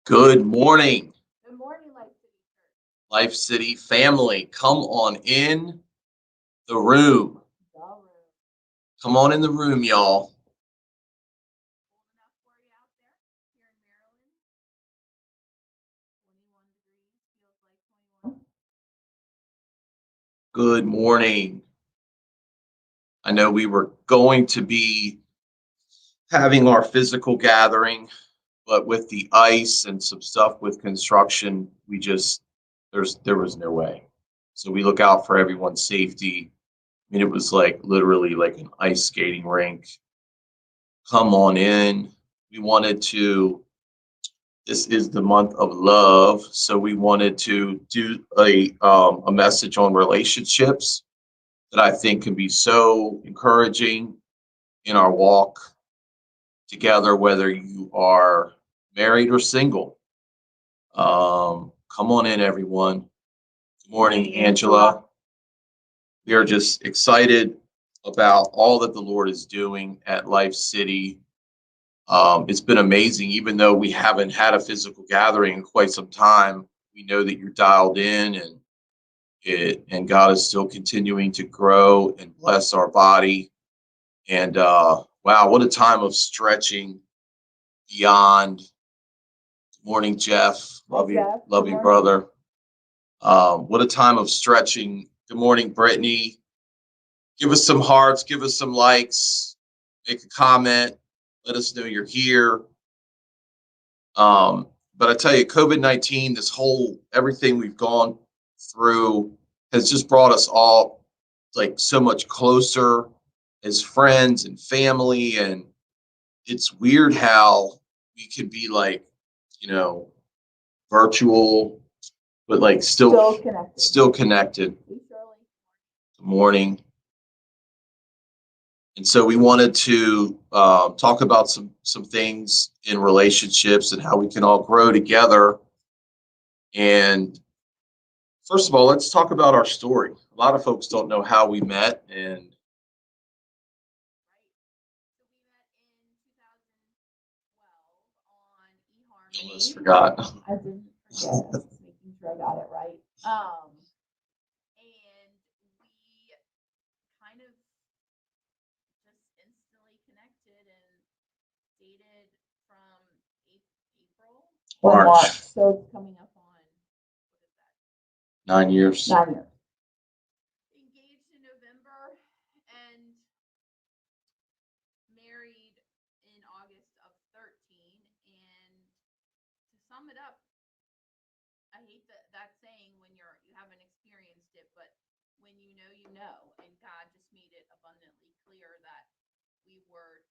Good morning, Good morning, Life City Church. Life City family. Come on in the room. The room. Come on in the room, y'all. Cold enough for you out there here in Maryland? 21 degrees, feels like 21. Good morning. I know we were going to be having our physical gathering, but with the ice and some stuff with construction, there was no way. So we look out for everyone's safety. I mean, it was like literally like an ice skating rink. Come on in. We wanted to This is the month of love, so we wanted to do a message on relationships that I think can be so encouraging in our walk together, whether you are married or single. Come on in, everyone. Good morning, Angela. We are just excited about all that the Lord is doing at Life City. It's been amazing, even though we haven't had a physical gathering in quite some time. We know that you're dialed in, and God is still continuing to grow and bless our body. And wow, what a time of stretching beyond. Good morning, Jeff. Love you, Jeff. love Good you, morning. brother. What a time of stretching. Good morning, Brittany. Give us some hearts, give us some likes, make a comment, let us know you're here. But I tell you, COVID-19, this whole everything we've gone through has just brought us all like so much closer as friends and family. And it's weird how we could be like, you know, virtual, but like Still connected. still connected. Hey, Shirley. Good morning. And so we wanted to talk about some things in relationships and how we can all grow together. And first of all, let's talk about our story. A lot of folks don't know how we met, and Right. So we met in 2012 on eHarmony. almost forgot. I didn't forget. I was just making sure I got it right. And we kind of just instantly connected and dated from April or March. So it's coming up on, what is that? 9 years. 9 years. Engaged in November and married in August of 13. And to sum it up, I hate that saying when you haven't experienced it, but when you know, and God just made it abundantly clear that we were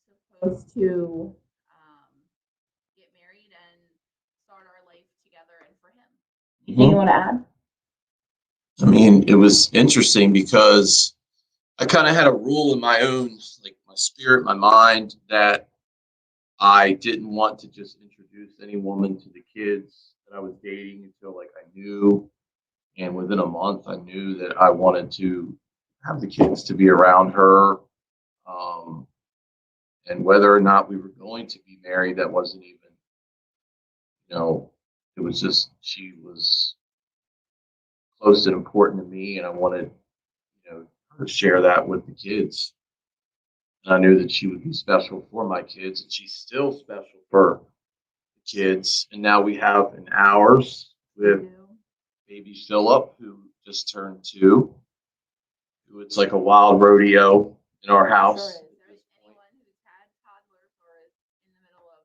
supposed to get married and start our life together and for Him. Anything you want to add? I mean, it was interesting because I kind of had a rule in my own, like my spirit, my mind, that I didn't want to just introduce any woman to the kids that I was dating until like I knew. And within a month, I knew that I wanted to have the kids to be around her. Um, and whether or not we were going to be married, that wasn't even, it was just she was close and important to me, and I wanted, her to share that with the kids. And I knew that she would be special for my kids, and she's still special for the kids. And now we have an ours with baby Philip, who just turned 2. It's like a wild rodeo in our house. Sure is. Anyone who's had toddlers or is in the middle of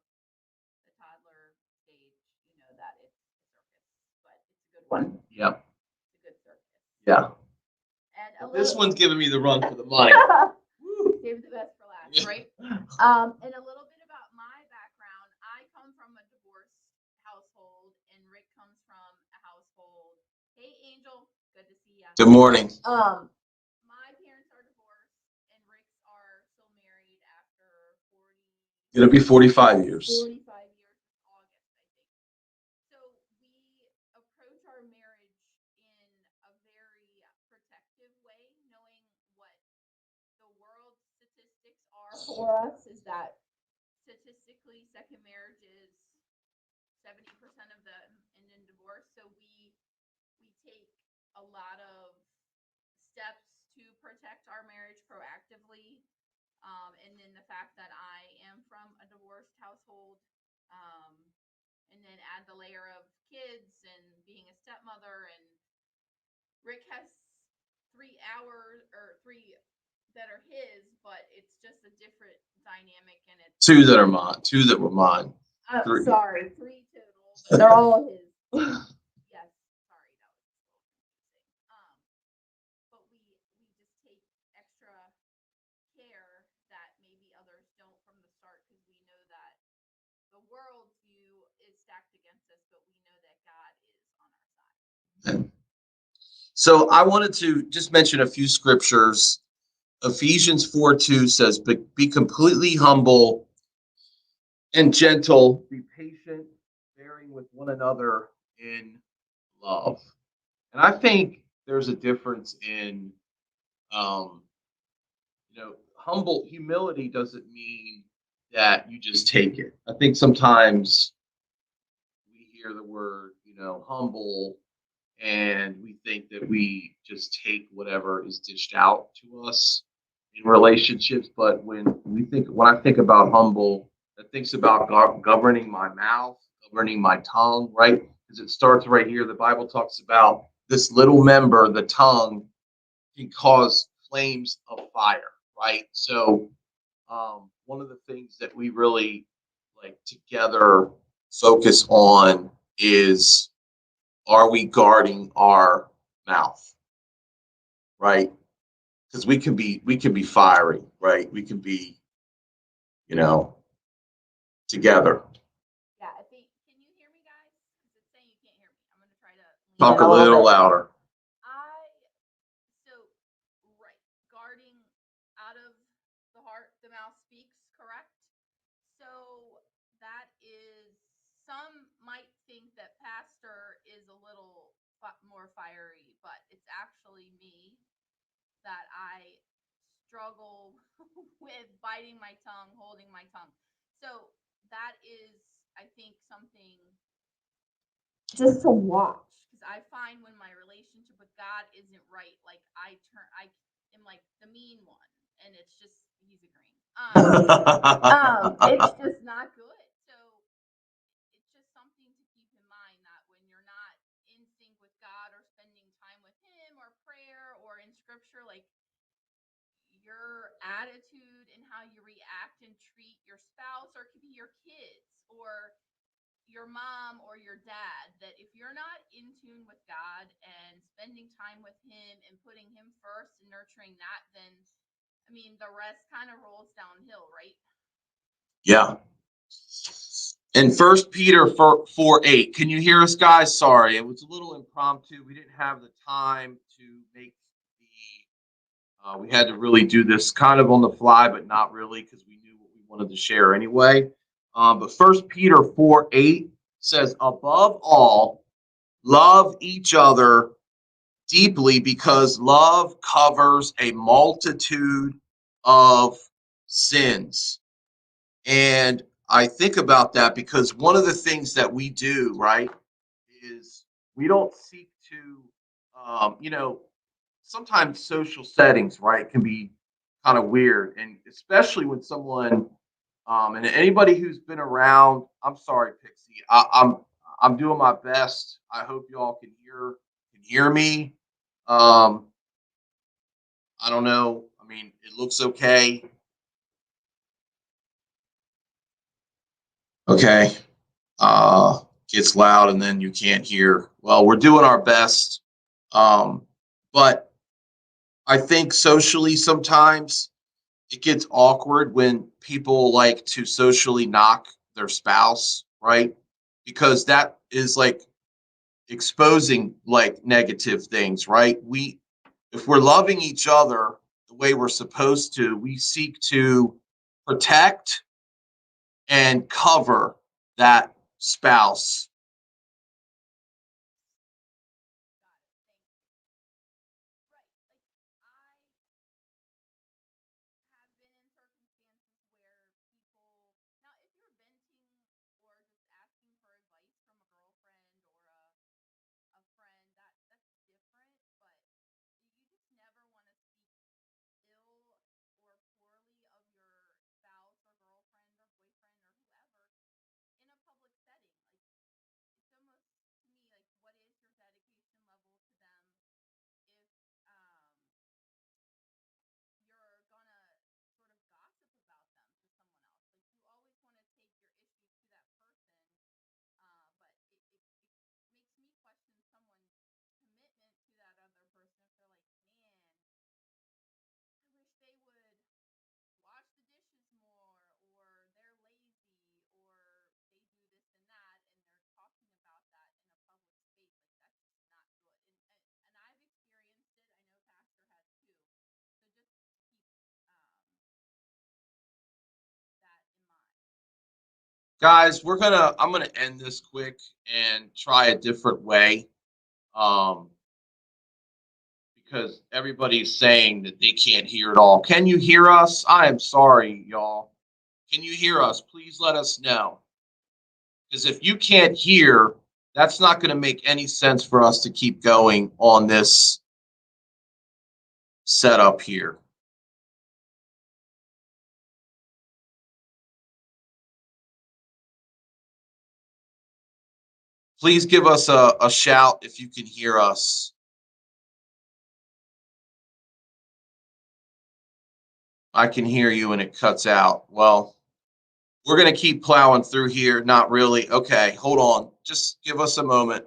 the toddler stage, you know that it's a circus, but it's a good one. Yep. It's a good circus. Yeah. And this one's giving me the run for the money. Save the best for last, right? And a little bit about my background. I come from a divorced household, and Rick comes from a household. Hey, Angel, good to see you. Good morning. My parents are divorced, and Rick's are still married after 40. It'll be 45 years. 45 years this August, I think. So we approach our marriage in a very protective way, knowing what the world statistics are for us is that statistically second marriages 70% of them end in divorce. So we take a lot of steps to protect our marriage proactively. And then the fact that I am from a divorced household, um, and then add the layer of kids and being a stepmother, and Rick has 3 hours or three that are his, but it's just a different dynamic, and it's Two that are mine. Two that were mine. Three. sorry, three total, but they're all his. Yes, sorry, that was a little confusing. But we just take extra care that maybe others don't from the start, because we know that the world's view is stacked against us, but we know that God is on our side. So I wanted to just mention a few scriptures. Ephesians 4:2 says, be completely humble and gentle, be patient, bearing with one another in love. And I think there's a difference in, um, humble humility doesn't mean that you just take it. I think sometimes we hear the word, humble, and we think that we just take whatever is dished out to us in relationships. But when I think about humble, that thinks about governing my mouth, governing my tongue, right? Because it starts right here. The Bible talks about this little member, the tongue, can cause flames of fire, right? So one of the things that we really like together focus on is, are we guarding our mouth, right? Because we can be fiery, right? We can be, you know, together. Yeah, I think. Can you hear me, guys? Because it's saying you can't hear me. I'm gonna try to lean Talk in a little louder. I so right, guarding out of the heart, the mouth speaks. Correct. So that is, some might think that pastor is a little more fiery, but it's actually me that I struggle with biting my tongue, holding my tongue. So that is, I think, something just to watch, because I find when my relationship with God isn't right, like I am like the mean one, and it's just he's agreeing. It's just not good. So it's just something to keep in mind, that when you're not in sync with God or spending time with Him or prayer or in Scripture, like your attitude and how you react and treat your spouse, or it could be your kids or your mom or your dad, that if you're not in tune with God and spending time with Him and putting Him first and nurturing that, then I mean the rest kind of rolls downhill, right? Yeah. In First Peter 4:8, can you hear us, guys? Sorry, it was a little impromptu. We didn't have the time to make the. We had to really do this kind of on the fly, but not really, because we knew what we wanted to share anyway. But First Peter 4:8 says, above all, love each other deeply, because love covers a multitude of sins. And I think about that because one of the things that we do, right, is we don't seek to, sometimes social settings, right, can be kind of weird. And especially when someone, and anybody who's been around, I'm sorry, Pixie, I'm doing my best. I hope you all can hear me. Um, I don't know. I mean, it looks okay. Okay. uh, Gets loud and then you can't hear. Well, we're doing our best. But I think socially sometimes it gets awkward when people like to socially knock their spouse, right? Because that is like exposing like negative things, right? If we're loving each other the way we're supposed to, we seek to protect and cover that spouse. Right. Like I have been in circumstances where people, now if you're venting or just asking for advice, question someone's commitment to that other person if they're like, man, I wish they would wash the dishes more, or they're lazy, or they do this and that, and they're talking about that in a public space. Like, that's just not good. And I've experienced it. I know Pastor has too. So just keep that in mind. Guys, I'm gonna end this quick and try a different way. Um, because everybody's saying that they can't hear it all. Can you hear us? I am sorry, y'all. Can you hear us? Please let us know. Because if you can't hear, that's not going to make any sense for us to keep going on this setup here. Please give us a shout if you can hear us. I can hear you and it cuts out. Well, we're going to keep plowing through here. Not really. Okay, hold on. Just give us a moment.